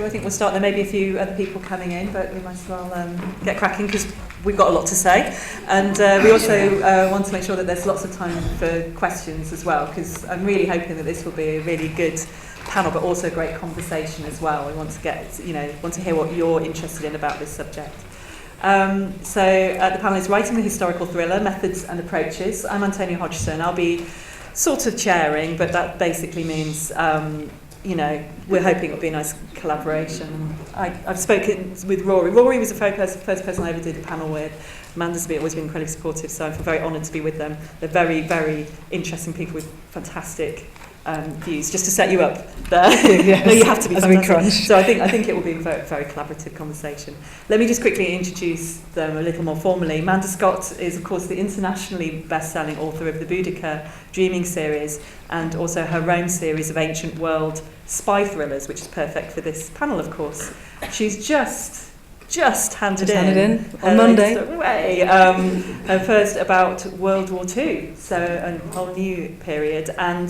I think we'll start. There may be a few other people coming in, but we might as well get cracking because we've got a lot to say. And we also want to make sure that there's lots of time for questions as well, because I'm really hoping that this will be a really good panel, but also a great conversation as well. We want to hear what you're interested in about this subject. The panel is Writing the Historical Thriller, Methods and Approaches. I'm Antonia Hodgson. I'll be sort of chairing, but that basically means, we're hoping it'll be a nice collaboration. I've spoken with Rory. Rory was the first person I ever did a panel with. Amanda's always been incredibly supportive, so I feel very honoured to be with them. They're very, very interesting people with fantastic views. Just to set you up there. Yes. No, you have to be fantastic. So I think it will be a very, very collaborative conversation. Let me just quickly introduce them a little more formally. Amanda Scott is, of course, the internationally best-selling author of the Boudica Dreaming series and also her own series of ancient world spy thrillers, which is perfect for this panel, of course. She's just handed in on Monday. Her first about World War II, so a whole new period. And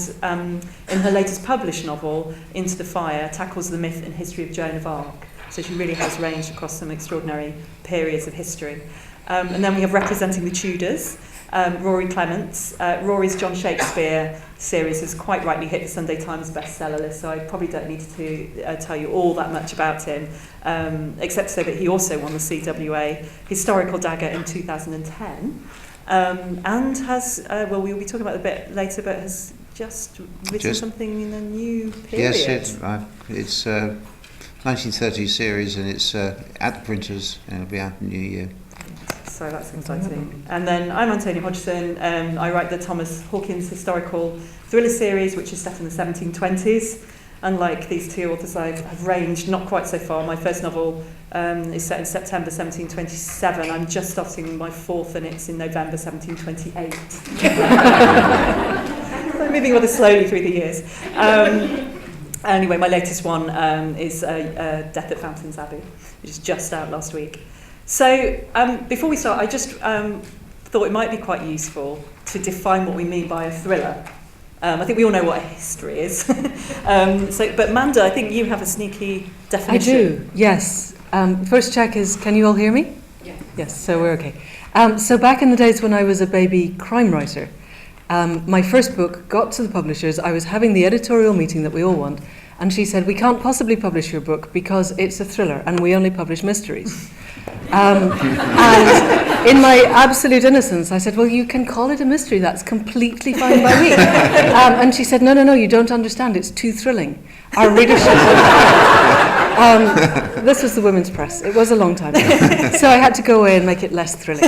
in her latest published novel, Into the Fire, tackles the myth and history of Joan of Arc. So she really has ranged across some extraordinary periods of history. And then we have representing the Tudors, Rory Clements. Rory's John Shakespeare series has quite rightly hit the Sunday Times bestseller list, so I probably don't need to tell you all that much about him, except to say that he also won the CWA Historical Dagger in 2010, and has, we'll be talking about it a bit later, but has just written something in a new period. Yes, it's 1930s series, and it's at the printers, and it'll be out in the new year. So that's exciting. And then I'm Antonia Hodgson. I write the Thomas Hawkins historical thriller series, which is set in the 1720s. Unlike these two authors, I've ranged not quite so far. My first novel is set in September 1727. I'm just starting my fourth, and it's in November 1728. I'm moving rather slowly through the years. Anyway, my latest one is Death at Fountains Abbey, which is just out last week. So before we start, I just thought it might be quite useful to define what we mean by a thriller. I think we all know what a history is. But Amanda, I think you have a sneaky definition. I do, yes. First check is, can you all hear me? Yeah. Yes, so we're okay. So back in the days when I was a baby crime writer, my first book got to the publishers. I was having the editorial meeting that we all want, and she said, we can't possibly publish your book because it's a thriller and we only publish mysteries. And in my absolute innocence, I said, well, you can call it a mystery. That's completely fine by me. And she said, no, you don't understand. It's too thrilling. Our readership... this was the Women's Press. It was a long time ago. So I had to go away and make it less thrilling.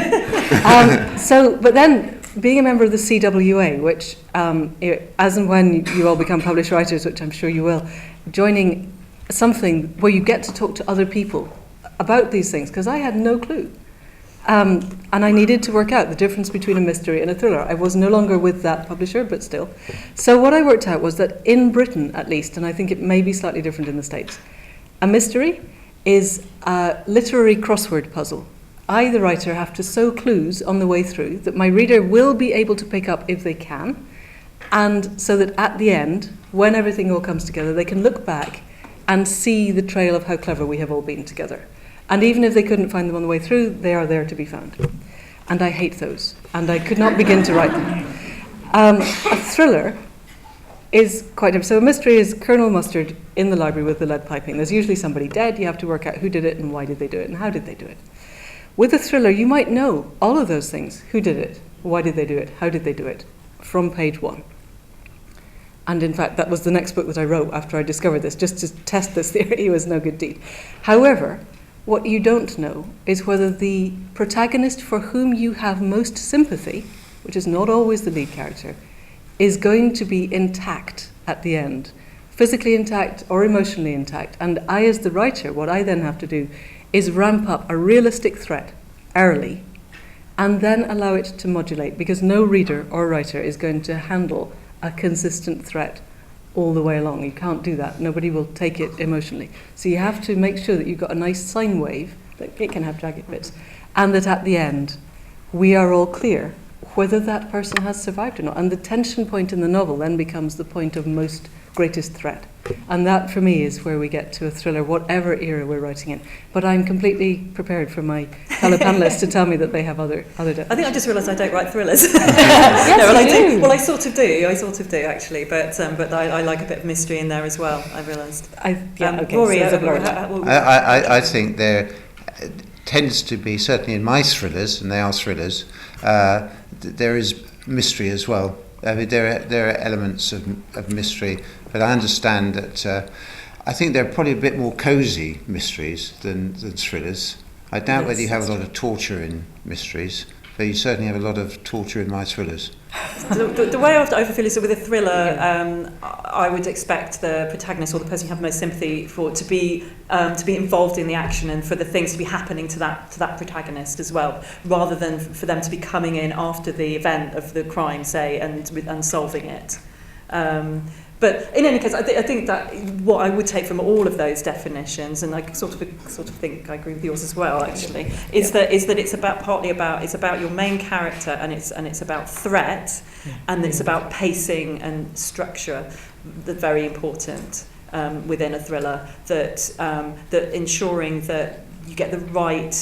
But then, being a member of the CWA, which, as and when you all become published writers, which I'm sure you will, joining something where you get to talk to other people about these things, because I had no clue. And I needed to work out the difference between a mystery and a thriller. I was no longer with that publisher, but still. So what I worked out was that in Britain, at least, and I think it may be slightly different in the States, a mystery is a literary crossword puzzle. I, the writer, have to sow clues on the way through that my reader will be able to pick up if they can, and so that at the end, when everything all comes together, they can look back and see the trail of how clever we have all been together. And even if they couldn't find them on the way through, they are there to be found. And I hate those, and I could not begin to write them. A thriller is quite different. So a mystery is Colonel Mustard in the library with the lead piping. There's usually somebody dead. You have to work out who did it and why did they do it and how did they do it. With a thriller, you might know all of those things. Who did it? Why did they do it? How did they do it? From page one. And in fact, that was the next book that I wrote after I discovered this, just to test this theory. Was no good deed. However, what you don't know is whether the protagonist for whom you have most sympathy, which is not always the lead character, is going to be intact at the end, physically intact or emotionally intact. And I, as the writer, what I then have to do is ramp up a realistic threat early and then allow it to modulate, because no reader or writer is going to handle a consistent threat all the way along. You can't do that. Nobody will take it emotionally. So you have to make sure that you've got a nice sine wave, that it can have jagged bits, and that at the end we are all clear whether that person has survived or not. And the tension point in the novel then becomes the point of most greatest threat. And that, for me, is where we get to a thriller, whatever era we're writing in. But I'm completely prepared for my fellow panellists to tell me that they have other definitions. I think I just realised I don't write thrillers. Yes, no, well, you do. Well, I sort of do actually, but I like a bit of mystery in there as well, I realised. Rory, I think there tends to be, certainly in my thrillers, and they are thrillers, there is mystery as well. I mean, there are elements of mystery, but I understand that I think they're probably a bit more cosy mysteries than thrillers. I doubt whether you have a lot of torture in mysteries, but you certainly have a lot of torture in my thrillers. The way I feel is that with a thriller, I would expect the protagonist or the person you have most sympathy for to be involved in the action and for the things to be happening to that protagonist as well, rather than for them to be coming in after the event of the crime, say, and solving it. But in any case, I think that what I would take from all of those definitions, and I sort of think I agree with yours as well, actually, is that it's about your main character, and it's about threat, and it's about pacing and structure, that very important within a thriller. That ensuring that you get the right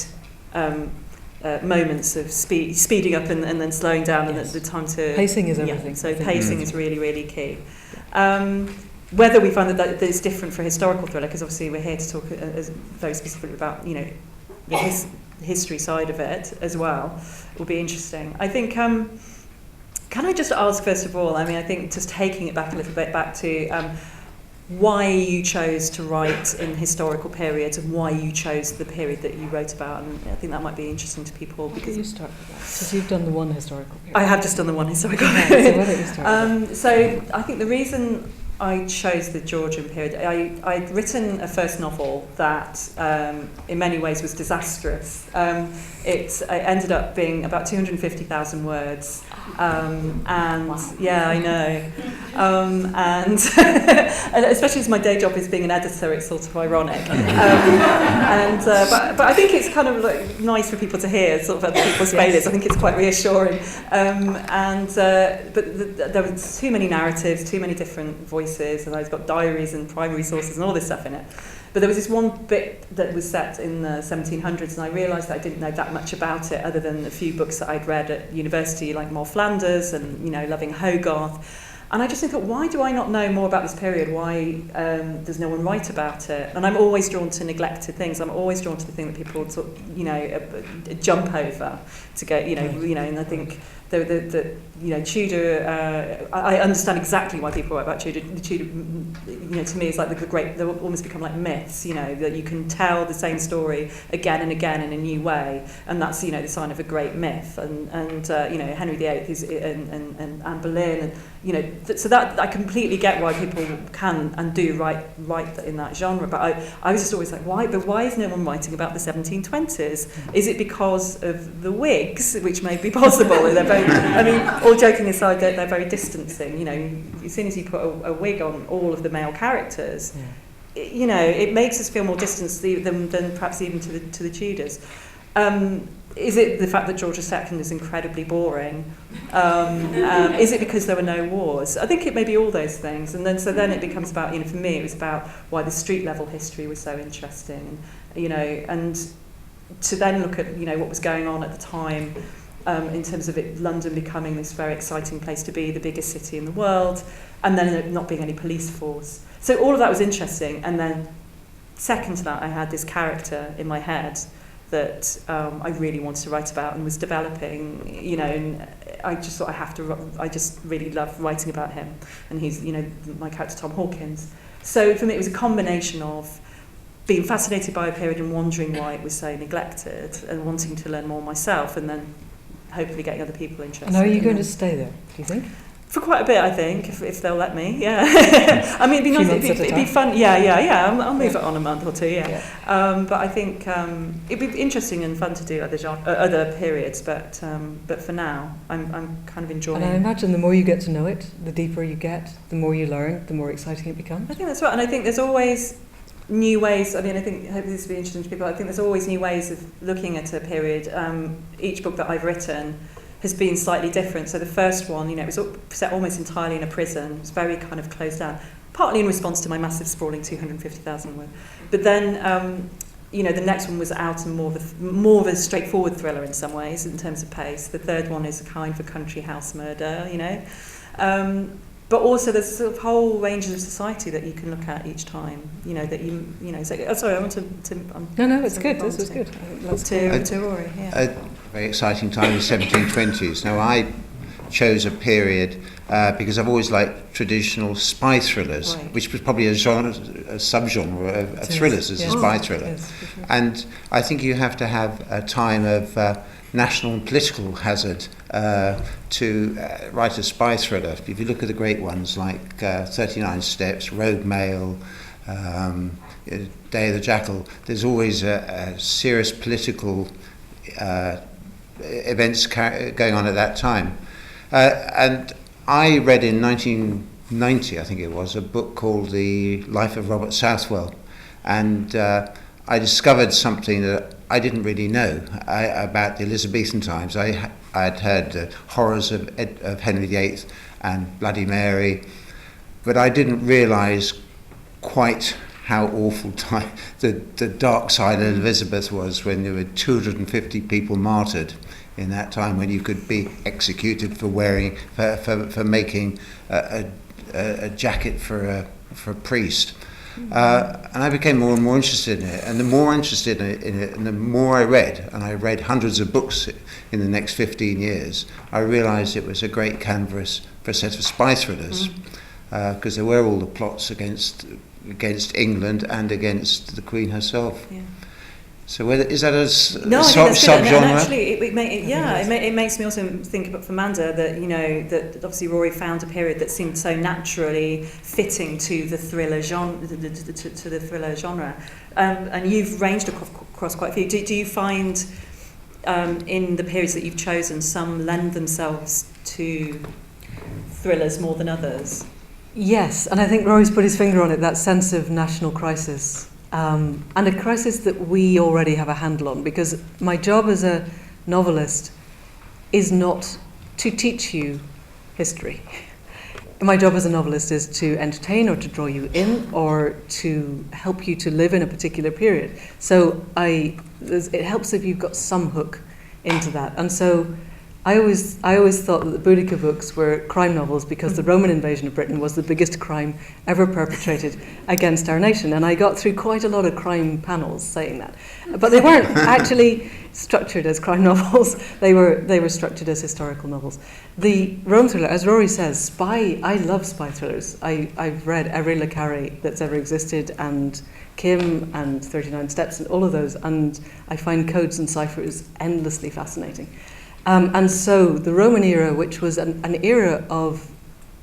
moments of speeding up and then slowing down, and the time to pacing is everything. Yeah, so pacing is really, really key. Whether we find that it's different for a historical thriller, because obviously we're here to talk very specifically about the history side of it as well, will be interesting. I think. Can I just ask first of all? I mean, I think just taking it back a little bit back to why you chose to write in historical periods and why you chose the period that you wrote about, and I think that might be interesting to people. Because you start with that, because you've done the one historical period. I have just done the one historical period. So why don't you start so I think the reason I chose the Georgian period, I'd written a first novel that in many ways was disastrous. It ended up being about 250,000 words, and wow. Yeah, I know, and especially as my day job is being an editor, it's sort of ironic. But I think it's kind of like nice for people to hear sort of other people's failures. I think it's quite reassuring. But there were too many narratives, too many different voices, and I've got diaries and primary sources and all this stuff in it. But there was this one bit that was set in the 1700s, and I realised that I didn't know that much about it, other than a few books that I'd read at university, like More Flanders and Loving Hogarth. And I just thought, why do I not know more about this period? Why does no one write about it? And I'm always drawn to neglected things. I'm always drawn to the thing that people sort of, jump over to go, and I think the Tudor, I understand exactly why people write about Tudor. The Tudor, to me is like they almost become like myths, that you can tell the same story again and again in a new way, and that's, the sign of a great myth. And Henry VIII is, and Anne Boleyn, and, so that I completely get why people can and do write in that genre. But I was just always like, why? But why is no one writing about the 1720s? Is it because of the wigs, which may be possible? They're very, all joking aside, they're very distancing. As soon as you put a wig on all of the male characters, it makes us feel more distant than perhaps even to the Tudors. Is it the fact that George II is incredibly boring? Is it because there were no wars? I think it may be all those things. And then it becomes about, for me, it was about why the street level history was so interesting. And to then look at, what was going on at the time in terms of London becoming this very exciting place to be, the biggest city in the world, and then not being any police force. So all of that was interesting. And then second to that, I had this character in my head that I really wanted to write about and was developing, and I just thought I just really love writing about him. And he's, my character Tom Hawkins. So for me, it was a combination of being fascinated by a period and wondering why it was so neglected and wanting to learn more myself, and then hopefully getting other people interested. And are you going to stay there, do you think? For quite a bit, I think, if they'll let me, yeah. I mean, it'd be nice, it'd be fun, yeah. I'll move it on a month or two, yeah. But I think it'd be interesting and fun to do other periods, but for now, I'm kind of enjoying. And I imagine the more you get to know it, the deeper you get, the more you learn, the more exciting it becomes. I think that's right, and I think there's always new ways. I mean, hopefully this will be interesting to people. I think there's always new ways of looking at a period. Each book that I've written has been slightly different. So the first one, it was set almost entirely in a prison. It was very kind of closed down. partly in response to my massive sprawling 250,000 word. But then, the next one was out and more of a straightforward thriller in some ways in terms of pace. The third one is a kind for country house murder, but also there's a sort of whole range of society that you can look at each time. Sorry, I want to No, it's good. This was good. To Rory. Yeah. A very exciting time in the 1720s. Now, I chose a period because I've always liked traditional spy thrillers, Right. which was probably a subgenre of thrillers as a spy thriller. Yes, for sure. And I think you have to have a time of national and political hazard to write a spy thriller. If you look at the great ones like 39 Steps, Rogue Mail, Day of the Jackal, there's always a serious political events going on at that time. And I read in 1990, I think it was, a book called The Life of Robert Southwell. And I discovered something that I didn't really know about the Elizabethan times. I had heard horrors of Henry VIII and Bloody Mary, but I didn't realise quite how awful the dark side of Elizabeth was, when there were 250 people martyred in that time, when you could be executed for wearing for making a jacket for a priest. And I became more and more interested in it, and the more interested in it, and the more I read, and I read hundreds of books in the next 15 years, I realised it was a great canvas for a set of spy thrillers, because there were all the plots against England and against the Queen herself. Yeah. So is that a subgenre? And actually, it makes me also think about for Manda that obviously Rory found a period that seemed so naturally fitting to the thriller genre, to the thriller genre, and you've ranged across quite a few. Do you find in the periods that you've chosen, some lend themselves to thrillers more than others? Yes, and I think Rory's put his finger on it, that sense of national crisis. And a crisis that we already have a handle on, because my job as a novelist is not to teach you history. My job as a novelist is to entertain or to draw you in or to help you to live in a particular period. So it helps if you've got some hook into that. And so I always thought that the Boudica books were crime novels because the Roman invasion of Britain was the biggest crime ever perpetrated against our nation. And I got through quite a lot of crime panels saying that. But they weren't actually structured as crime novels. They were structured as historical novels. The Rome thriller, as Rory says, I love spy thrillers. I've read every Le Carré that's ever existed, and Kim and 39 Steps and all of those. And I find codes and ciphers endlessly fascinating. And so the Roman era, which was an era of,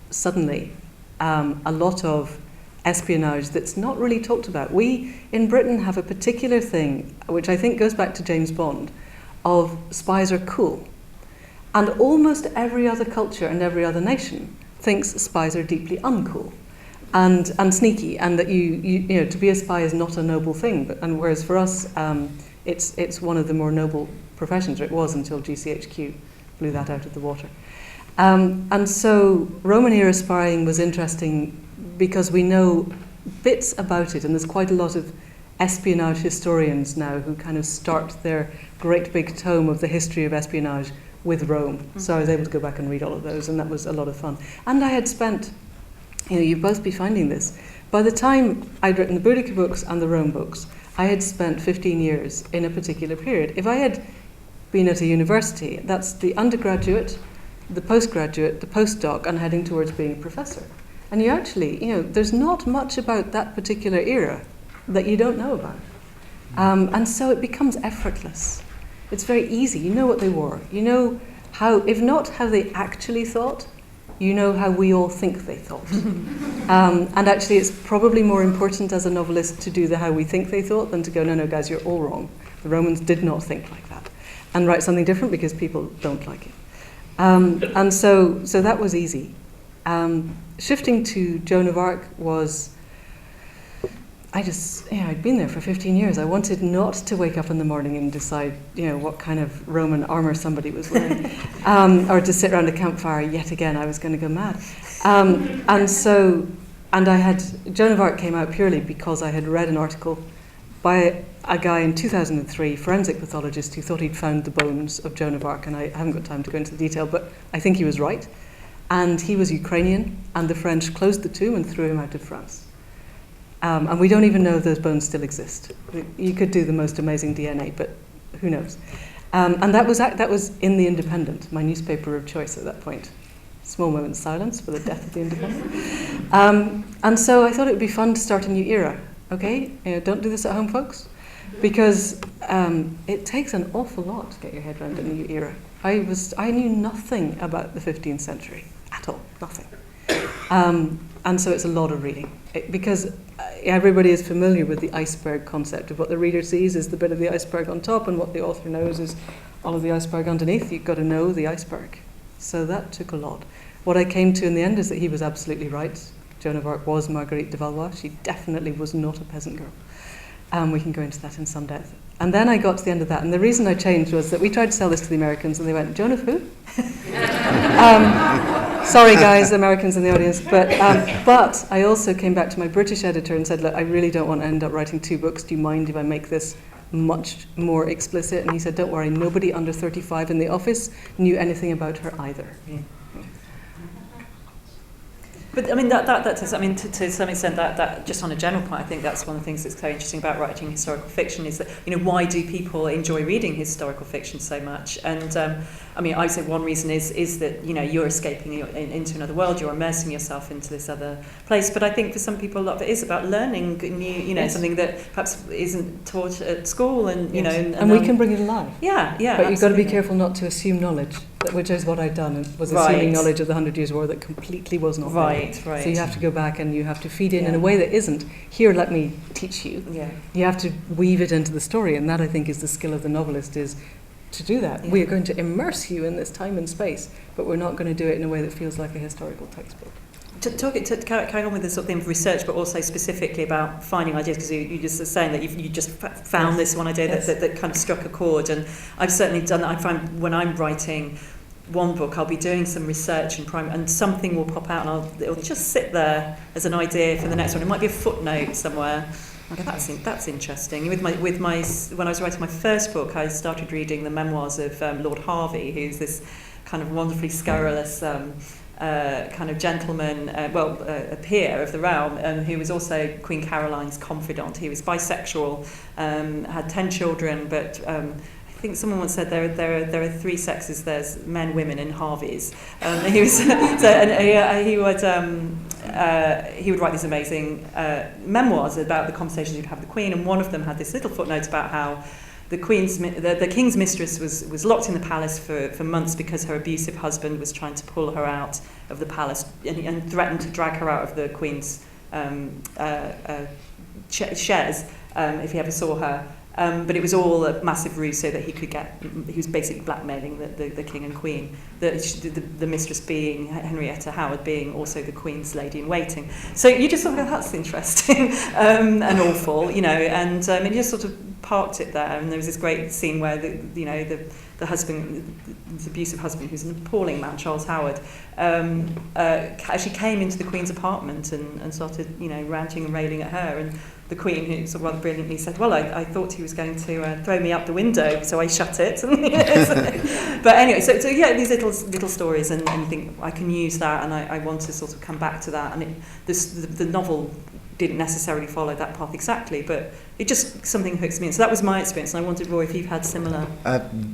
suddenly, a lot of espionage that's not really talked about. We, in Britain, have a particular thing, which I think goes back to James Bond, of spies are cool. And almost every other culture and every other nation thinks spies are deeply uncool and sneaky, and that you know, to be a spy is not a noble thing. And whereas for us, it's one of the more noble professions, or it was until GCHQ blew that out of the water. And so Roman era spying was interesting because we know bits about it, and there's quite a lot of espionage historians now who kind of start their great big tome of the history of espionage with Rome. Mm-hmm. So I was able to go back and read all of those, and that was a lot of fun. And I had spent, you'd both be finding this, by the time I'd written the Boudica books and the Rome books, I had spent 15 years in a particular period. If I had been at a university, that's the undergraduate, the postgraduate, the postdoc, and heading towards being a professor. And you actually, there's not much about that particular era that you don't know about. And so it becomes effortless. It's very easy. You know what they wore. You know how, if not how they actually thought, you know how we all think they thought. And actually it's probably more important as a novelist to do the how we think they thought than to go, no, guys, you're all wrong. The Romans did not think like that. And write something different because people don't like it. And so that was easy. Shifting to Joan of Arc was, I'd been there for 15 years. I wanted not to wake up in the morning and decide, what kind of Roman armour somebody was wearing, or to sit around a campfire yet again. I was going to go mad. And so and Joan of Arc came out purely because I had read an article by a guy in 2003, forensic pathologist, who thought he'd found the bones of Joan of Arc, and I haven't got time to go into the detail, but I think he was right. And he was Ukrainian, and the French closed the tomb and threw him out of France. And we don't even know if those bones still exist. You could do the most amazing DNA, but who knows? And that was in The Independent, my newspaper of choice at that point. Small moment of silence for the death of The Independent. And so I thought it would be fun to start a new era. Okay, don't do this at home, folks, because it takes an awful lot to get your head around a new era. I knew nothing about the 15th century at all, nothing. And so it's a lot of reading, because everybody is familiar with the iceberg concept of what the reader sees is the bit of the iceberg on top, and what the author knows is all of the iceberg underneath. You've got to know the iceberg. So that took a lot. What I came to in the end is that he was absolutely right. Joan of Arc was Marguerite de Valois. She definitely was not a peasant girl. We can go into that in some depth. And then I got to the end of that, and the reason I changed was that we tried to sell this to the Americans, and they went, Joan of who? Sorry, guys, Americans in the audience. But I also came back to my British editor and said, look, I really don't want to end up writing 2 books. Do you mind if I make this much more explicit? And he said, don't worry, nobody under 35 in the office knew anything about her either. Yeah. But I mean, to some extent, that just on a general point, I think that's one of the things that's so interesting about writing historical fiction is that, why do people enjoy reading historical fiction so much? And I mean, I say one reason is that, you're escaping into another world, you're immersing yourself into this other place. But I think for some people, a lot of it is about learning new, yes. Something that perhaps isn't taught at school, and yes. and we can bring it alive. Yeah. But absolutely. You've got to be careful not to assume knowledge, which is what I'd done, was assuming knowledge of the 100 Years' War that completely was not there. Right. So you have to go back and you have to feed in a way that isn't, here, let me teach you. Yeah. You have to weave it into the story, and that, I think, is the skill of the novelist, is to do that. Yeah. We are going to immerse you in this time and space, but we're not going to do it in a way that feels like a historical textbook. To carry on with this sort of thing of research, but also specifically about finding ideas, because you just were saying that you just found this one idea that kind of struck a chord, and I've certainly done that. I find when I'm writing one book, I'll be doing some research and something will pop out, and it'll just sit there as an idea for the next one. It might be a footnote somewhere. I go, that's interesting. When I was writing my first book, I started reading the memoirs of Lord Harvey, who's this kind of wonderfully scurrilous kind of gentleman, a peer of the realm, who was also Queen Caroline's confidant. He was bisexual, had 10 children, but I think someone once said there are 3 sexes. There's men, women, and Harveys. He was he would write these amazing memoirs about the conversations he'd have with the Queen, and one of them had this little footnote about how the King's mistress was locked in the palace for months because her abusive husband was trying to pull her out of the palace and threatened to drag her out of the Queen's shares if he ever saw her. But it was all a massive ruse so that he was basically blackmailing the King and Queen, the mistress being Henrietta Howard, being also the Queen's lady-in-waiting. So you just thought, that's interesting and awful, and it just sort of parked it there. And there was this great scene where the husband, the abusive husband, who's an appalling man, Charles Howard, actually came into the Queen's apartment and started, ranting and railing at her. And the Queen, who sort of rather brilliantly said, well, I thought he was going to throw me out the window, so I shut it. But anyway, so yeah, these little stories, and you think, I can use that, and I want to sort of come back to that. And the novel didn't necessarily follow that path exactly, but it just something hooks me in. So that was my experience, and I wanted, Roy, if you've had similar...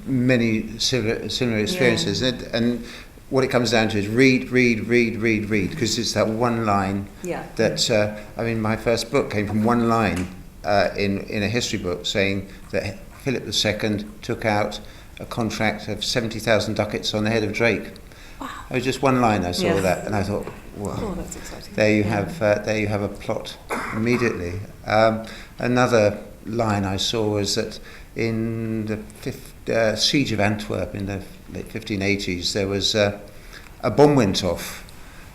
Many similar experiences, and what it comes down to is read, because it's that one line that, my first book came from one line in a history book saying that Philip II took out a contract of 70,000 ducats on the head of Drake. Wow. It was just one line I saw that, and I thought, wow, that's exciting. There you have a plot immediately. Another line I saw was that in the siege of Antwerp in the late 1580s, there was a bomb went off.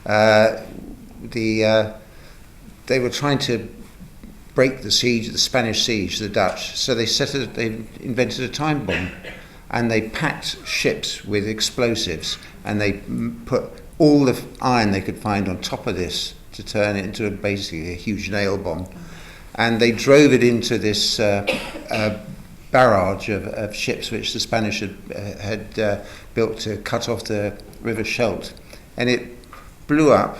They were trying to break the siege, the Spanish siege, the Dutch. So they invented a time bomb, and they packed ships with explosives, and they put all the iron they could find on top of this to turn it into basically a huge nail bomb. And they drove it into this barrage of ships which the Spanish had built to cut off the River Scheldt. And it blew up.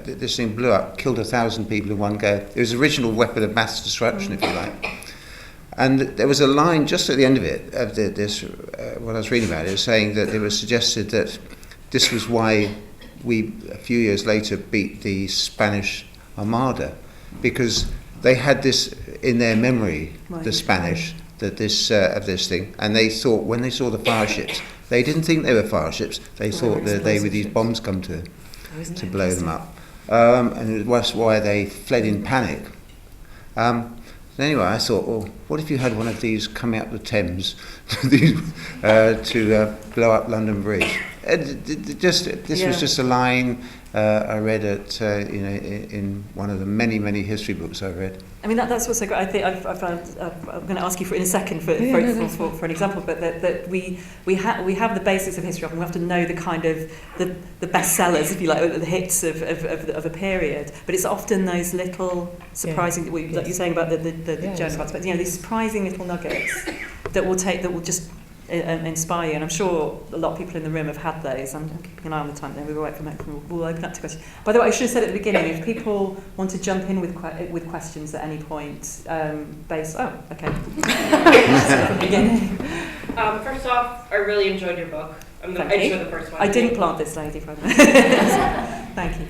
This thing blew up, killed 1,000 people in one go. It was the original weapon of mass destruction, if you like. And there was a line just at the end of it, of what I was reading about it, saying that it was suggested that this was why we, a few years later, beat the Spanish Armada, because they had this in their memory, the Spanish, that of this thing, and they thought, when they saw the fire ships, they didn't think they were fire ships, they thought that they were these bombs come to blow them up. And it was why they fled in panic. Anyway, I thought, well, what if you had one of these coming up the Thames to blow up London Bridge? This was just a line I read at in one of the many history books I've read. I mean, that's what's so great. I think I'm going to ask you for in a second for an example, but that we have the basics of history, and we have to know the kind of the bestsellers, if you like, the hits of a period. But it's often those little surprising, like you're saying about the Joan of Arc, but these surprising little nuggets that will just inspire you, and I'm sure a lot of people in the room have had those. I'm keeping an eye on the time, then we'll open up to questions. By the way, I should have said at the beginning, if people want to jump in with questions at any point, from the beginning. First off, I really enjoyed your book. I'm sure the first one. I didn't plant this lady, for Thank you.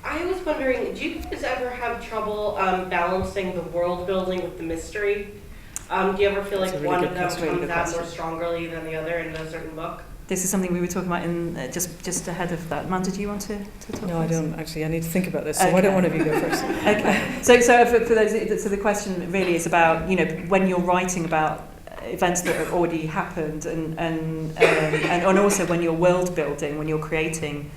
I was wondering, do you guys ever have trouble balancing the world building with the mystery? Do you ever feel like one of them comes out more strongly than the other in a certain book? This is something we were talking about in just ahead of that. Amanda, do you want to talk about No, I don't actually. I need to think about this. So why don't one of you go first? Okay. So for those, so the question really is about when you're writing about events that have already happened, and also when you're world building, when you're creating.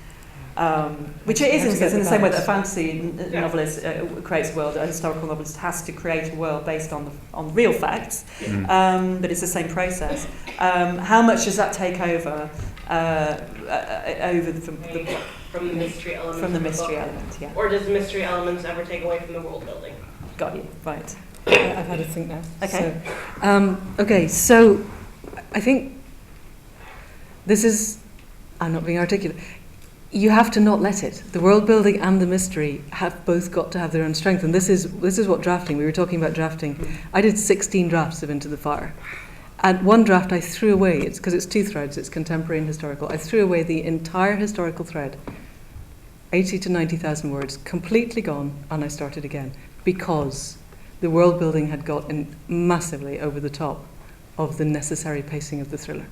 Which it is in the same way that a fantasy novelist creates a world, a historical novelist has to create a world based on real facts, but it's the same process. How much does that take over from the mystery element? From the mystery element, yeah. Or does the mystery elements ever take away from the world building? Got you, right. I've had a think now. Okay. So I think this is, I'm not being articulate. You have to not let it. The world building and the mystery have both got to have their own strength, and this is what drafting. We were talking about drafting. I did 16 drafts of Into the Fire, and one draft I threw away. It's because it's two threads. It's contemporary and historical. I threw away the entire historical thread, 80 to 90,000 words, completely gone, and I started again because the world building had gotten massively over the top of the necessary pacing of the thriller.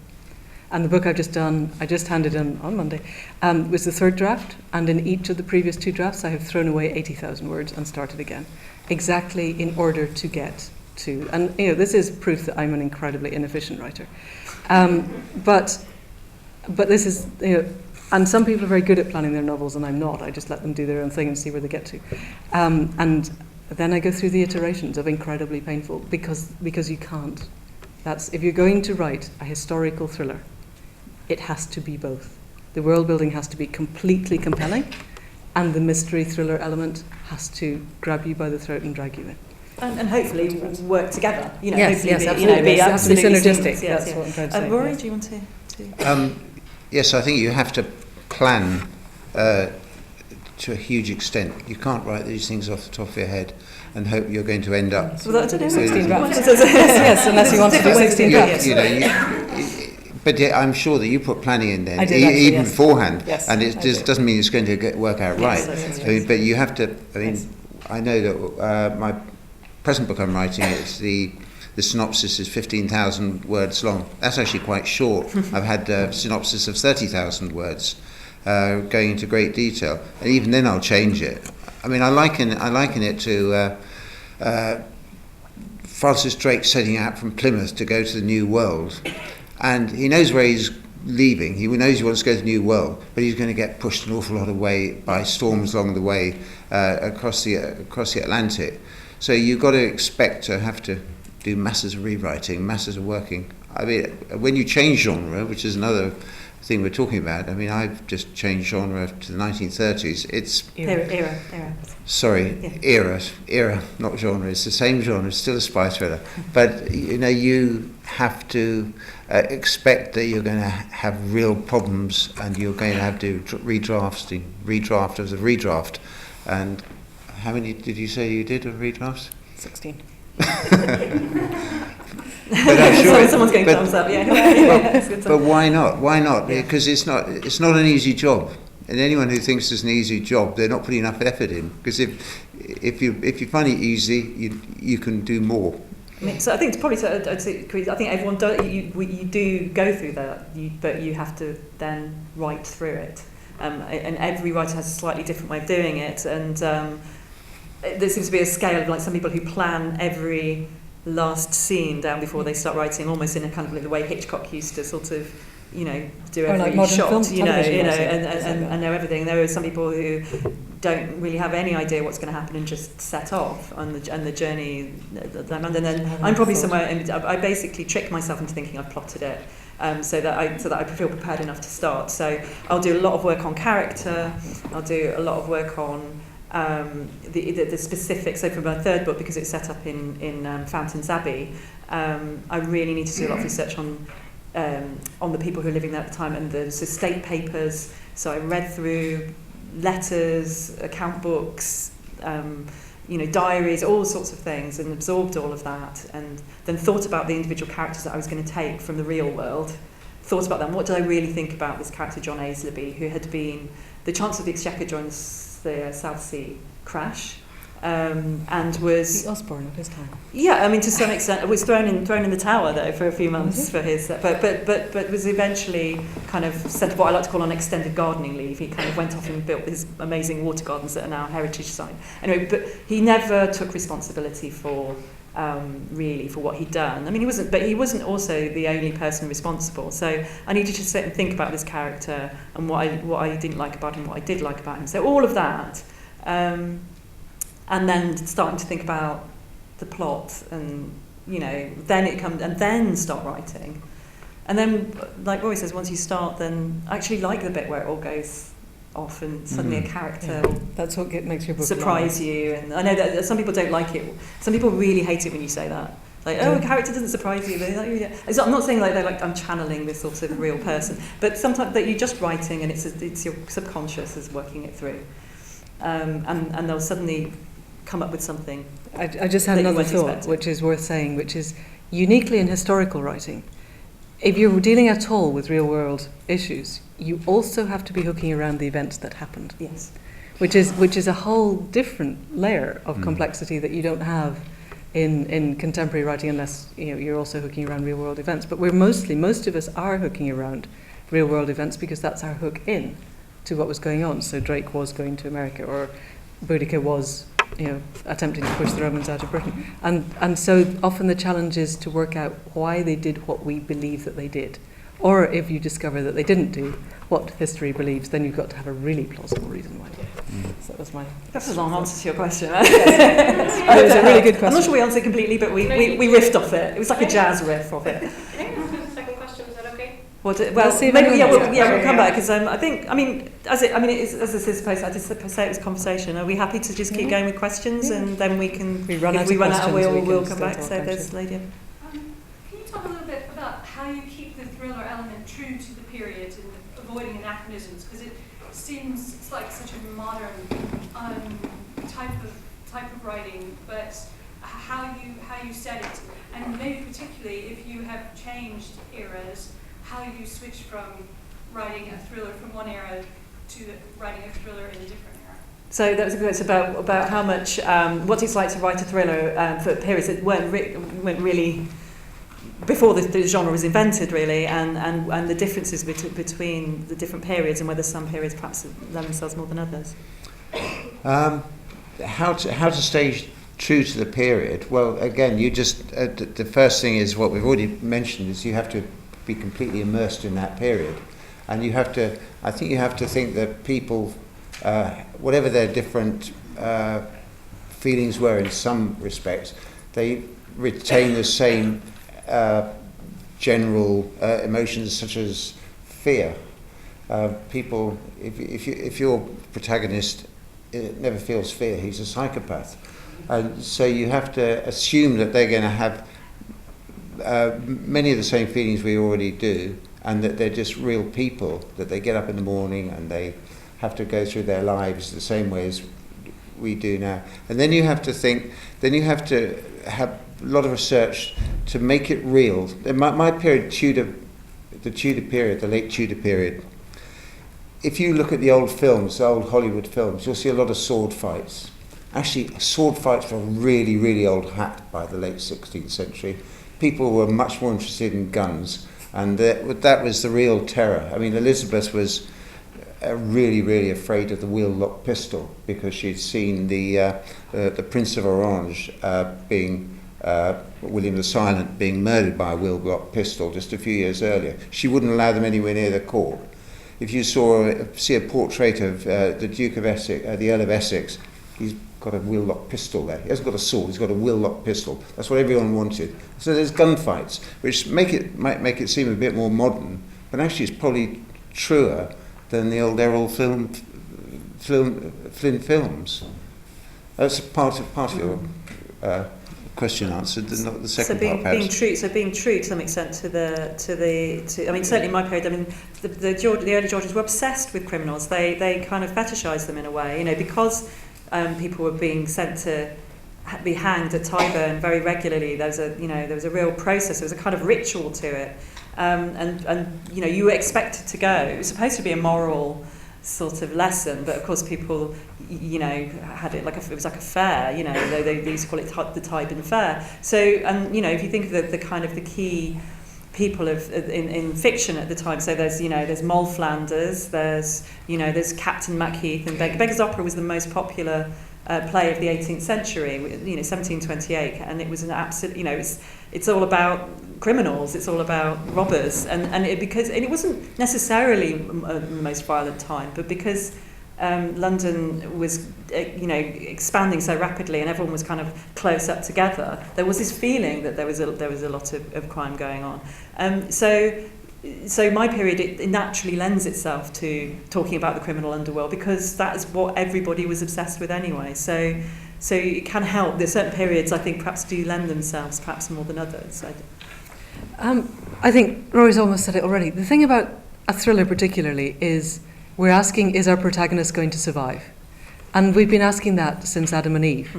And the book I've just done, I just handed in on Monday, was the third draft, and in each of the previous two drafts I have thrown away 80,000 words and started again, exactly in order to get to, and this is proof that I'm an incredibly inefficient writer. But this is, and some people are very good at planning their novels and I'm not. I just let them do their own thing and see where they get to. And then I go through the iterations of incredibly painful, because you can't. That's, if you're going to write a historical thriller, it has to be both. The world building has to be completely compelling, and the mystery thriller element has to grab you by the throat and drag you in. And hopefully work together. Yes, absolutely. Be absolutely synergistic. Seamless. That's what I'm trying to say. Rory, yes. do you want to? Yes, I think you have to plan to a huge extent. You can't write these things off the top of your head and hope you're going to end up. Well, I don't know, 16 drafts. Yes, unless you want to do 16 drafts. But I'm sure that you put planning in there, even beforehand, and it just doesn't mean it's going to work out right. But you have to. I know that my present book I'm writing, it's the synopsis is 15,000 words long. That's actually quite short. I've had a synopsis of 30,000 words, going into great detail, and even then I'll change it. I mean, I liken it to Francis Drake setting out from Plymouth to go to the New World, and he knows where he's leaving. He knows he wants to go to the New World, but he's going to get pushed an awful lot of way by storms along the way across the Atlantic. So you've got to expect to have to do masses of rewriting, masses of working. I mean, when you change genre, which is another thing we're talking about. I mean, I've just changed genre to the 1930s. It's Era. sorry, Yeah. era, not genre. It's the same genre. It's still a spy thriller, but you have to expect that you're going to have real problems, and you're going to have to redraft as a redraft. And how many did you say you did of redrafts? 16. But I'm sure Someone's going thumbs up. Yeah. But why not? Why not? Yeah. Because it's not an easy job. And anyone who thinks it's an easy job, they're not putting enough effort in. Because if you find it easy, you can do more. I mean, so I think it's probably. I'd say, I think everyone does. You do go through that, but you have to then write through it. And every writer has a slightly different way of doing it. And there seems to be a scale of like some people who plan every last scene down before they start writing, almost in a kind of like the way Hitchcock used to sort of, do every like shot, film, and know everything. There are some people who don't really have any idea what's going to happen and just set off on the journey. And then I'm probably somewhere. I basically trick myself into thinking I've plotted it, so that I feel prepared enough to start. So I'll do a lot of work on character. I'll do a lot of work on the specifics. So for my third book, because it's set up in Fountains Abbey, I really need to do a lot of research on the people who were living there at the time and the estate papers. So I read through letters, account books, diaries, all sorts of things, and absorbed all of that, and then thought about the individual characters that I was going to take from the real world. Thought about them. What did I really think about this character, John Aislabie, who had been the Chancellor of the Exchequer during the South Sea crash, and was The Osborne of his time. Yeah, I mean, to some extent, was thrown in the tower though for a few months for his, but was eventually kind of sent what I like to call on extended gardening leave. He kind of went off and built his amazing water gardens that are now a heritage site. Anyway, but he never took responsibility for really for what he'd done. I mean, he wasn't also the only person responsible. So I needed to sit and think about this character and what I didn't like about him, what I did like about him. So all of that. And then starting to think about the plot, and then it comes, and then start writing, and then like Rory says, once you start, then actually like the bit where it all goes off, and suddenly a character that's what makes your book surprise you. And I know that some people don't like it. Some people really hate it when you say that. Like, a character doesn't surprise you. I'm not saying like I'm channeling this sort of real person, but sometimes that you're just writing, and it's your subconscious is working it through, and they'll suddenly come up with something. I just had another thought, which is worth saying, which is uniquely in historical writing, if you're dealing at all with real world issues, you also have to be hooking around the events that happened. Yes. Which is a whole different layer of complexity that you don't have in contemporary writing, unless you're also hooking around real world events. But most of us are hooking around real world events because that's our hook in to what was going on. So Drake was going to America, or Boudica was attempting to push the Romans out of Britain. And so often the challenge is to work out why they did what we believe that they did. Or if you discover that they didn't do what history believes, then you've got to have a really plausible reason why. So that was my... That's a long answer to your question. It was a really good question. I'm not sure we answered it completely, but we riffed off it. It was like a jazz riff of it. Can I ask you the second question? Is that okay? We'll come back, because as this is supposed, I just say it was conversation. Are we happy to just keep going with questions, and then we can, if we run out, we'll come back. So there's lady. Can you talk a little bit about how you keep the thriller element true to the period and avoiding anachronisms? Because it seems it's like such a modern type of writing, but how you set it, and maybe particularly if you have changed eras, how you switch from writing a thriller from one era to writing a thriller in a different era. So that was about how much what it's like to write a thriller for periods that weren't really before the genre was invented, really, and the differences between the different periods, and whether some periods perhaps lend themselves more than others. How to stay true to the period? Well, again, you just the first thing is what we've already mentioned, is you have to be completely immersed in that period, and you have to think that people, whatever their different feelings were in some respects, they retain the same general emotions, such as fear, People, if your protagonist never feels fear, he's a psychopath. And so you have to assume that they're going to have many of the same feelings we already do, and that they're just real people, that they get up in the morning and they have to go through their lives the same way as we do now. And then you have to think, then you have to have a lot of research to make it real. My period, the Tudor period, the late Tudor period, if you look at the old films, the old Hollywood films, you'll see a lot of sword fights. Actually, sword fights were a really, really old hat by the late 16th century. People were much more interested in guns, and that was the real terror. I mean, Elizabeth was really, really afraid of the wheel-lock pistol because she'd seen the Prince of Orange being William the Silent being murdered by a wheel-lock pistol just a few years earlier. She wouldn't allow them anywhere near the court. If you see a portrait of the Duke of Essex, the Earl of Essex, he's got a wheel-lock pistol there. He hasn't got a sword, he's got a wheel-lock pistol. That's what everyone wanted. So there's gunfights, which might make it seem a bit more modern, but actually it's probably truer than the old Errol Flynn films. That's part of your question answered, not the second part perhaps. Being true to some extent to I mean, certainly in my period, I mean, the early Georges were obsessed with criminals. They kind of fetishised them in a way, because people were being sent to be hanged at Tyburn very regularly. There was a real process. There was a kind of ritual to it, and you were expected to go. It was supposed to be a moral sort of lesson, but of course people had it it was like a fair. They used to call it the Tyburn Fair. So if you think of the kind of the key people in fiction at the time, so there's Moll Flanders, there's Captain Macheath, and Beggar's Opera was the most popular play of the 18th century, 1728, and it was an absolute, it's all about criminals, it's all about robbers, and it wasn't necessarily the most violent time, but because London was expanding so rapidly and everyone was kind of close up together, there was this feeling that there was a lot of crime going on. So my period, it naturally lends itself to talking about the criminal underworld because that is what everybody was obsessed with anyway. So it can help. There's certain periods I think perhaps do lend themselves perhaps more than others. I think Rory's almost said it already. The thing about a thriller particularly is we're asking, is our protagonist going to survive? And we've been asking that since Adam and Eve,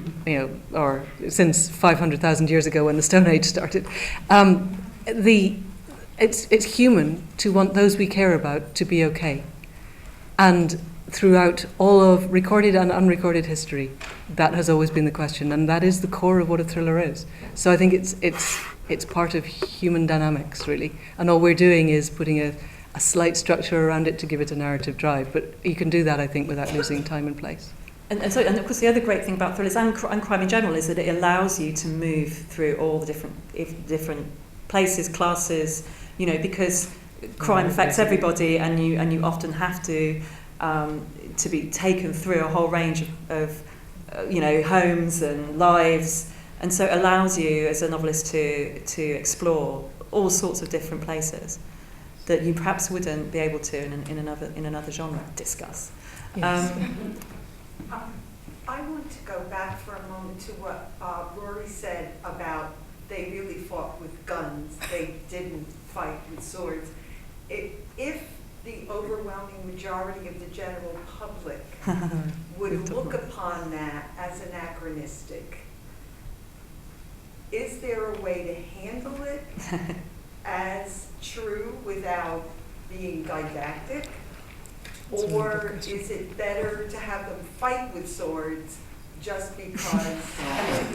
or since 500,000 years ago when the Stone Age started. It's human to want those we care about to be okay. And throughout all of recorded and unrecorded history, that has always been the question, and that is the core of what a thriller is. So I think it's part of human dynamics, really. And all we're doing is putting a slight structure around it to give it a narrative drive. But you can do that, I think, without losing time and place. And of course, the other great thing about thrillers and crime in general is that it allows you to move through all the different places, classes, because crime affects everybody, and you often have to be taken through a whole range of homes and lives, and so it allows you as a novelist to explore all sorts of different places that you perhaps wouldn't be able to in another genre discuss. Yes. I want to go back for a moment to what Rory said about they really fought with guns. They didn't fight with swords. If the overwhelming majority of the general public would look upon that as anachronistic, is there a way to handle it as true without being didactic? Or is it better to have them fight with swords just because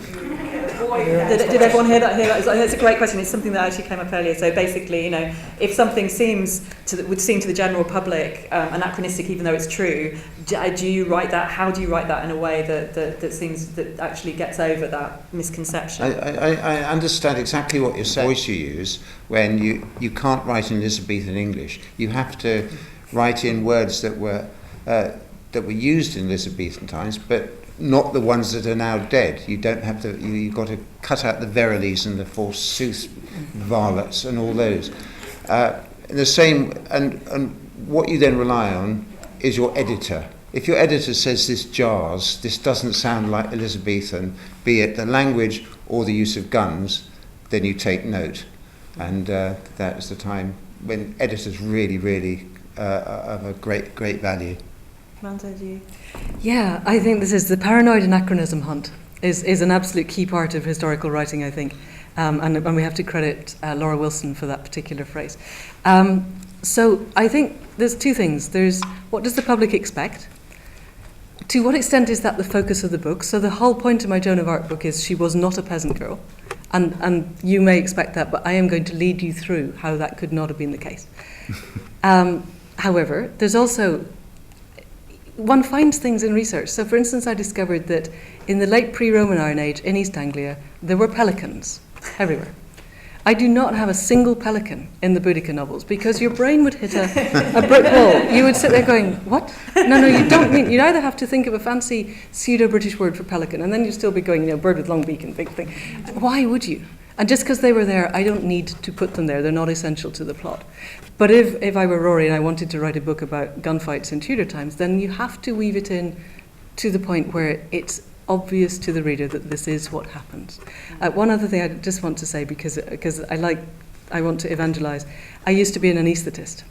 you can avoid that? Did everyone hear that? It's a great question. It's something that actually came up earlier. So basically, if something would seem to the general public anachronistic, even though it's true, do you write that? How do you write that in a way that actually gets over that misconception? I understand exactly what you're saying. The voice you use when you can't write in Elizabethan English. You have to write in words that were used in Elizabethan times, but not the ones that are now dead. You don't have to. You've got to cut out the verilies and the forsooth varlets and all those. The same, and what you then rely on is your editor. If your editor says this jars, this doesn't sound like Elizabethan, be it the language or the use of guns, then you take note. And that's the time when editors really of a great value. Amanda, do you? Yeah, I think this is the paranoid anachronism hunt is an absolute key part of historical writing, I think. And we have to credit Laura Wilson for that particular phrase. So I think there's two things. There's what does the public expect? To what extent is that the focus of the book? So the whole point of my Joan of Arc book is she was not a peasant girl. And you may expect that, but I am going to lead you through how that could not have been the case. However, there's also, one finds things in research. So for instance, I discovered that in the late pre-Roman Iron Age in East Anglia, there were pelicans everywhere. I do not have a single pelican in the Boudica novels because your brain would hit a brick wall. You would sit there going, what? No, you don't mean, you'd either have to think of a fancy pseudo-British word for pelican and then you'd still be going, bird with long beak and big thing. Why would you? And just because they were there, I don't need to put them there. They're not essential to the plot. But if I were Rory and I wanted to write a book about gunfights in Tudor times, then you have to weave it in to the point where it's obvious to the reader that this is what happens. One other thing I just want to say, because I want to evangelize. I used to be an anaesthetist.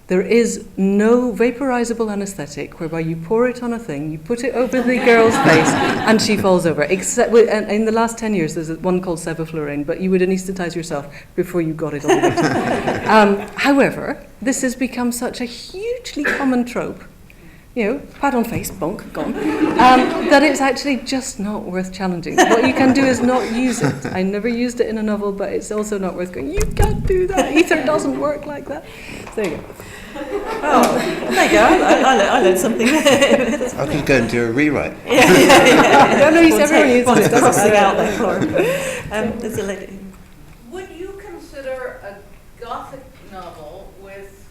There is no vaporizable anesthetic whereby you pour it on a thing, you put it over the girl's face, and she falls over. Except in the last 10 years, there's one called sevoflurane, but you would anesthetize yourself before you got it on the victim. However, this has become such a hugely common trope, pad on face, bonk, gone, that it's actually just not worth challenging. What you can do is not use it. I never used it in a novel, but it's also not worth going, you can't do that, ether doesn't work like that. So there you go. Oh, there you go, I learned something. I could go and do a rewrite. No, everyone uses it. Crossing out there, Flora. There's a lady. Would you consider a Gothic novel with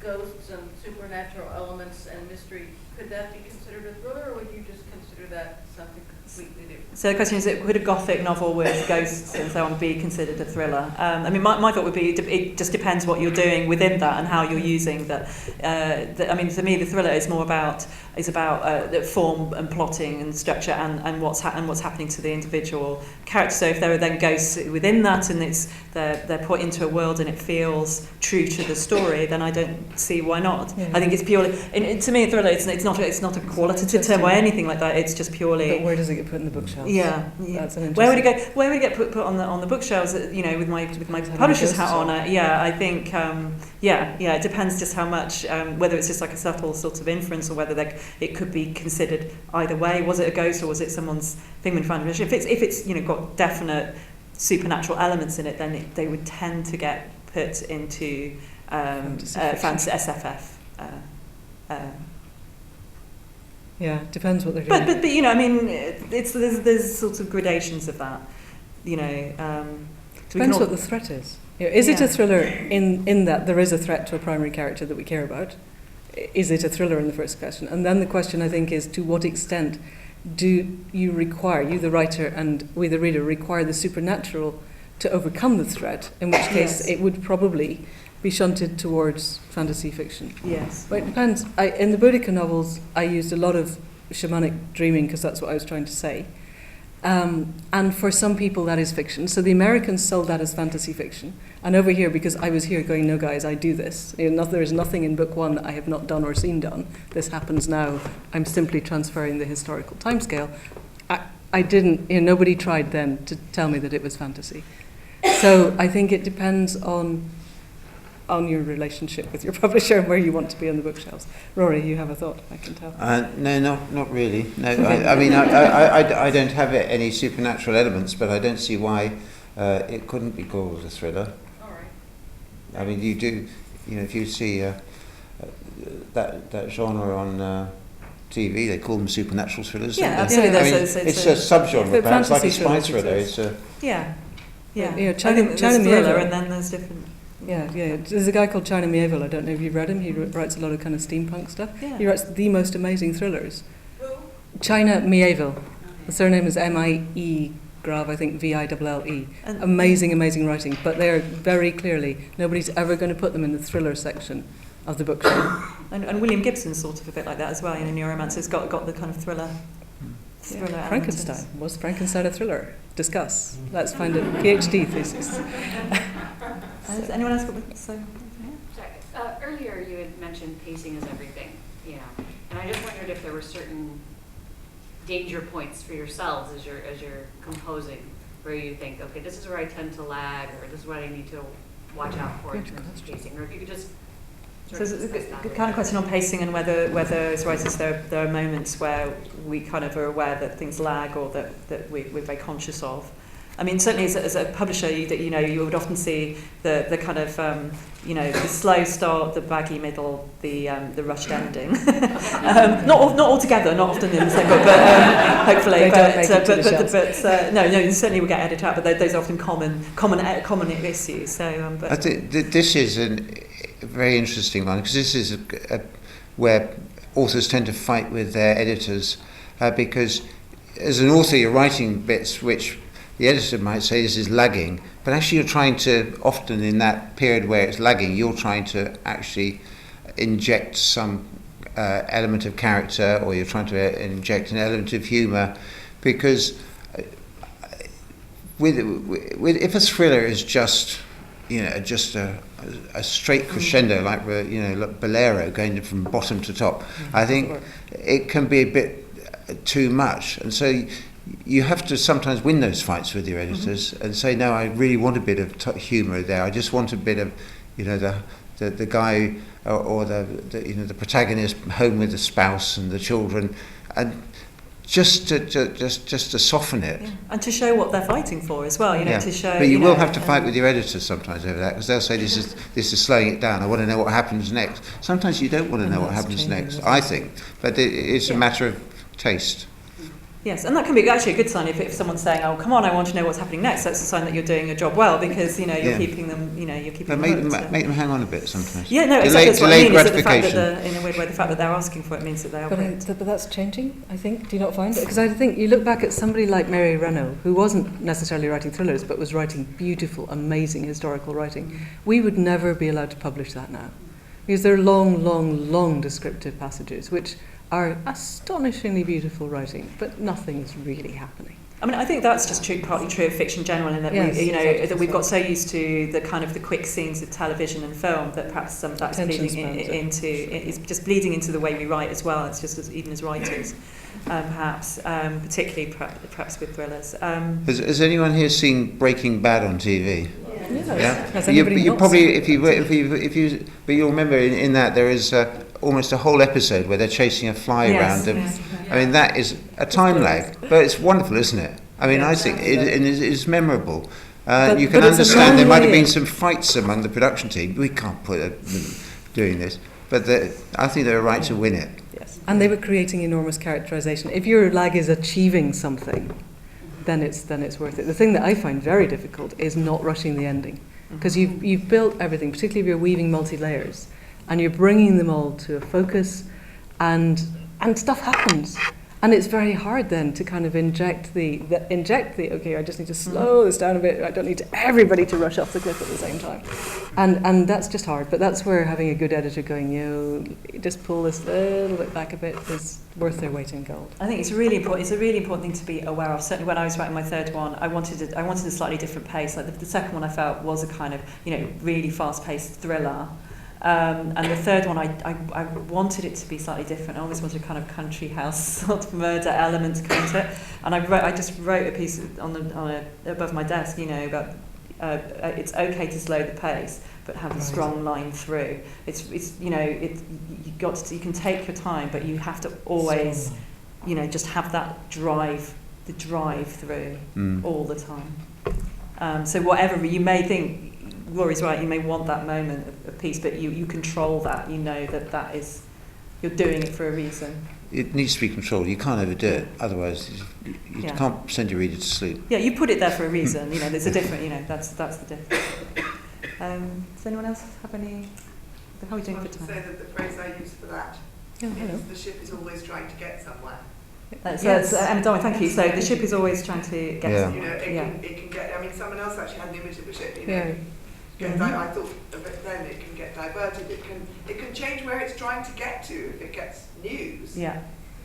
ghosts and supernatural elements and mystery, could that be considered a thriller, or would you just consider that something completely different? So the question is, would a Gothic novel with ghosts and so on be considered a thriller? I mean, my thought would be it just depends what you're doing within that and how you're using that. I mean, for me, the thriller is more about the form and plotting and structure and what's happening to the individual character. So if there are then ghosts within that and they're put into a world and it feels true to the story, then I don't see why not. Yeah. I think it's purely, to me, a thriller it's not a qualitative term or anything like that. It's just purely. But where does it get put in the bookshelf? Yeah. That's an interesting. Where would it go? Where would it get put on the bookshelves? With my publisher's hat on. I think. It depends just how much. Whether it's just like a subtle sort of inference, or whether it could be considered either way. Was it a ghost or was it someone's figment of imagination? If it's got definite supernatural elements in it, then they would tend to get put into fantasy SFF. Yeah, depends what they're doing. But I mean, there's sort of gradations of that, Depends what the threat is. Is it a thriller in that there is a threat to a primary character that we care about? Is it a thriller in the first question? And then the question, I think, is to what extent do you require, you the writer and we the reader, require the supernatural to overcome the threat, in which case it would probably be shunted towards fantasy fiction. Yes. But it depends. In the Boudica novels, I used a lot of shamanic dreaming because that's what I was trying to say. And for some people, that is fiction. So the Americans sold that as fantasy fiction. And over here, because I was here going, no, guys, I do this. There is nothing in book one that I have not done or seen done. This happens now. I'm simply transferring the historical timescale. I didn't, nobody tried then to tell me that it was fantasy. So I think it depends on your relationship with your publisher and where you want to be on the bookshelves. Rory, you have a thought, I can tell. No, not really. No, I mean, I don't have any supernatural elements, but I don't see why it couldn't be called a thriller. All right. I mean, you do, if you see that genre on TV, they call them supernatural thrillers. Yeah, absolutely. It's a subgenre, perhaps, like a spy thriller. It's yeah. China thriller, and then there's different. Yeah. There's a guy called China Mieville. I don't know if you've read him. He writes a lot of kind of steampunk stuff. Yeah. He writes the most amazing thrillers. Who? China Mieville. The surname is M-I-E, Grav, I think, V-I-L-L-E. Amazing writing. But they're very clearly, nobody's ever going to put them in the thriller section of the bookshelf. And William Gibson's sort of a bit like that as well. Neuromancer's got the kind of thriller element. Frankenstein. Was Frankenstein a thriller? Discuss. Let's find a PhD thesis. Has anyone else got so? Earlier you had mentioned pacing is everything, and I just wondered if there were certain danger points for yourselves as you're composing, where you think, okay, this is where I tend to lag, or this is what I need to watch out for in terms of pacing, or if you could just. So it's a good kind of question on pacing and whether as writers there are moments where we kind of are aware that things lag or that we're very conscious of. I mean, certainly as a publisher, you would often see the kind of the slow start, the baggy middle, the rushed ending. Not all together, not often in the same book, but hopefully. No, certainly we get edited out, but those are often common issues. So, I think this is a very interesting one, because this is where authors tend to fight with their editors, because as an author you're writing bits which the editor might say this is lagging, but actually you're trying to, often in that period where it's lagging, you're trying to actually inject some element of character, or you're trying to inject an element of humour, because if a thriller is just a straight crescendo like Bolero going from bottom to top, I think it can be a bit too much, and so you have to sometimes win those fights with your editors and say, no, I really want a bit of humour there. I just want a bit of, the guy or the protagonist home with the spouse and the children, and just to soften it, and to show what they're fighting for as well. To show. But you will have to fight with your editors sometimes over that, because they'll say this is slowing it down. I want to know what happens next. Sometimes you don't want to know what happens next, I think, but it's a matter of taste. Yes, and that can be actually a good sign if someone's saying, "Oh, come on, I want to know what's happening next." That's a sign that you're doing your job well, because you're keeping them, you're keeping them hooked. Make them hang on a bit sometimes. Yeah, no, exactly. That's what I mean. Is that the fact that in a weird way, the fact that they're asking for it means that they are. But that's changing, I think. Do you not find it? Because I think you look back at somebody like Mary Renault, who wasn't necessarily writing thrillers, but was writing beautiful, amazing historical writing. We would never be allowed to publish that now, because there are long descriptive passages which are astonishingly beautiful writing, but nothing's really happening. I mean, I think that's just partly true of fiction in general, in that that we've got so used to the kind of the quick scenes of television and film that perhaps some of that's is just bleeding into the way we write as well. It's just even as writers, perhaps, particularly perhaps with thrillers. Has anyone here seen Breaking Bad on TV? Yeah. You probably, but you'll remember in that there is almost a whole episode where they're chasing a fly around them. I mean, that is a time lag, but it's wonderful, isn't it? I mean, I think it is memorable. You can understand there might have been some fights among the production team. We can't put them doing this, but I think they're right to win it. Yes, and they were creating enormous characterization. If your lag is achieving something, then it's worth it. The thing that I find very difficult is not rushing the ending, because you've built everything, particularly if you're weaving multi-layers, and you're bringing them all to a focus, and stuff happens, and it's very hard then to kind of inject the okay, I just need to slow this down a bit. I don't need everybody to rush off the cliff at the same time, and that's just hard. But that's where having a good editor going, just pull this a little bit back a bit is worth their weight in gold. I think it's really important. It's a really important thing to be aware of. Certainly, when I was writing my third one, I wanted a slightly different pace. Like the second one, I felt was a kind of really fast-paced thriller. And the third one, I wanted it to be slightly different. I always wanted a kind of country house sort of murder element to come to it. And I just wrote a piece above my desk, about it's okay to slow the pace, but have a strong line through. You can take your time, but you have to always, just have that drive through all the time. So whatever you may think. Rory's right, you may want that moment of peace, but you control that. You know that is, you're doing it for a reason. It needs to be controlled. You can't overdo it, otherwise you can't send your reader to sleep. Yeah, you put it there for a reason. There's a different. That's the difference. Does anyone else have any? How are we doing for time? I want to say that the phrase I use for that is the ship is always trying to get somewhere. That's Emma Darwin, thank you. So the ship is always trying to get somewhere. It can get. I mean, someone else actually had an image of the ship. I thought of it then, it can get diverted. It can change where it's trying to get to if it gets news. Yeah.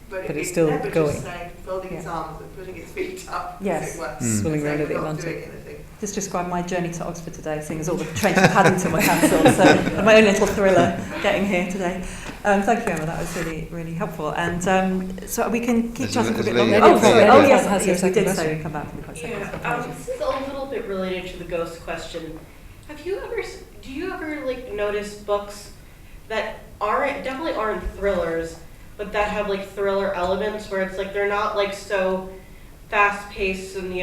But it's it's still never going. just saying, folding its arms and putting its feet up. Yes. As it were, Swimming around saying at the we're not Atlantic. doing anything. Just described my journey to Oxford today, seeing as all the trains from Paddington were cancelled, so my own little thriller getting here today. Thank you, Emma, that was really, really helpful. And so we can keep chatting for a bit longer. Oh, sorry. Oh, Has yes, your yes, we second did question. say we'd come back in quite a second. This is a little bit related to the ghost question. Do you ever like notice books that definitely aren't thrillers, but that have like thriller elements where it's like they're not like so fast paced and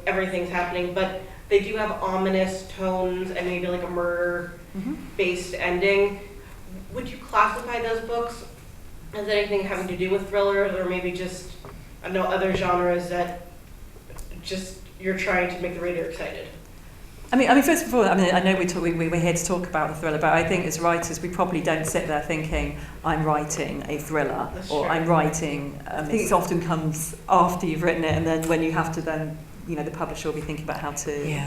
everything's happening, but they do have ominous tones and maybe like a murder based ending? Would you classify those books as anything having to do with thrillers, or maybe just other genres that just you're trying to make the reader excited? I mean, first of all, I know we're here to talk about the thriller, but I think as writers, we probably don't sit there thinking, I'm writing a thriller, or I'm writing, it often comes after you've written it, and then when you have to then, the publisher will be thinking about how to,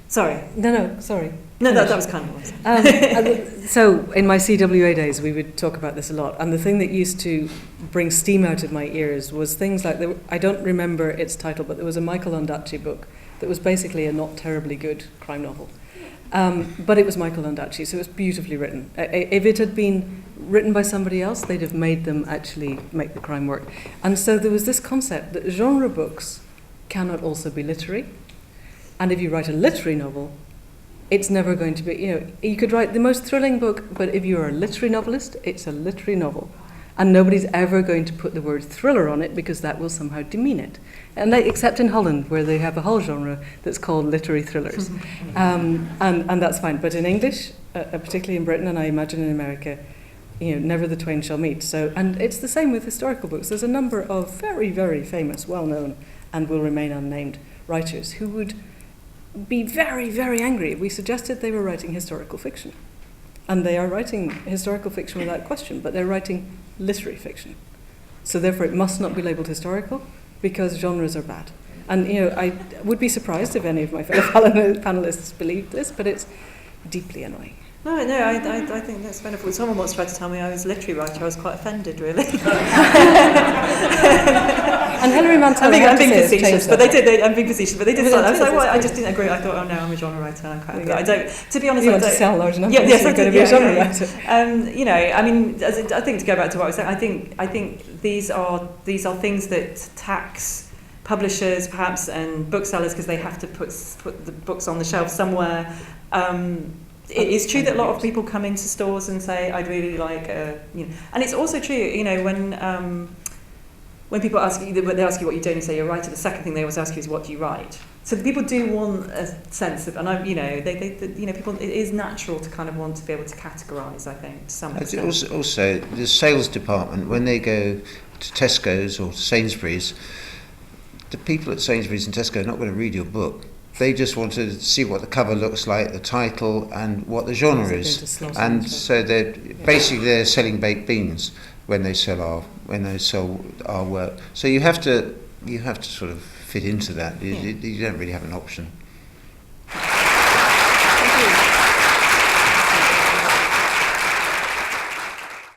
sorry. No, sorry. No, that was kind of what I was saying. So in my CWA days, we would talk about this a lot, and the thing that used to bring steam out of my ears was things like, I don't remember its title, but there was a Michael Ondaatje book that was basically a not terribly good crime novel. But it was Michael Ondaatje, so it was beautifully written. If it had been written by somebody else, they'd have made them actually make the crime work. And so there was this concept that genre books cannot also be literary. And if you write a literary novel, it's never going to be, you could write the most thrilling book, but if you're a literary novelist, it's a literary novel. And nobody's ever going to put the word thriller on it because that will somehow demean it. And except in Holland, where they have a whole genre that's called literary thrillers. And that's fine. But in English, particularly in Britain, and I imagine in America, never the twain shall meet. So, and it's the same with historical books. There's a number of very, very famous, well-known, and will remain unnamed writers who would be very, very angry if we suggested they were writing historical fiction. And they are writing historical fiction without question, but they're writing literary fiction. So therefore it must not be labelled historical, because genres are bad. And I would be surprised if any of my fellow panelists believed this, but it's deeply annoying. No, I think that's wonderful. Someone once tried to tell me I was a literary writer. I was quite offended, really. And Hilary Mantel, I'm being facetious, but they did. I'm being facetious, but they did. I was like, well, I just didn't agree. I thought, oh no, I'm a genre writer. I'm quite. I don't. To be honest, you I want don't. to sell large numbers. Yes, you're going to be a genre writer. I mean, I think to go back to what I was saying, I think these are things that tax publishers perhaps and booksellers because they have to put the books on the shelf somewhere. It is true that a lot of people come into stores and say, I'd really like, and it's also true, when people ask you, they ask you what you do and you say you're a writer, the second thing they always ask you is what do you write? So the people do want a sense of, and people, it is natural to kind of want to be able to categorise, I think, to some extent. Also, the sales department, when they go to Tesco's or Sainsbury's, the people at Sainsbury's and Tesco are not going to read your book. They just want to see what the cover looks like, the title, and what the genre is. And so they're selling baked beans when they sell our work. So you have to sort of fit into that. You don't really have an option.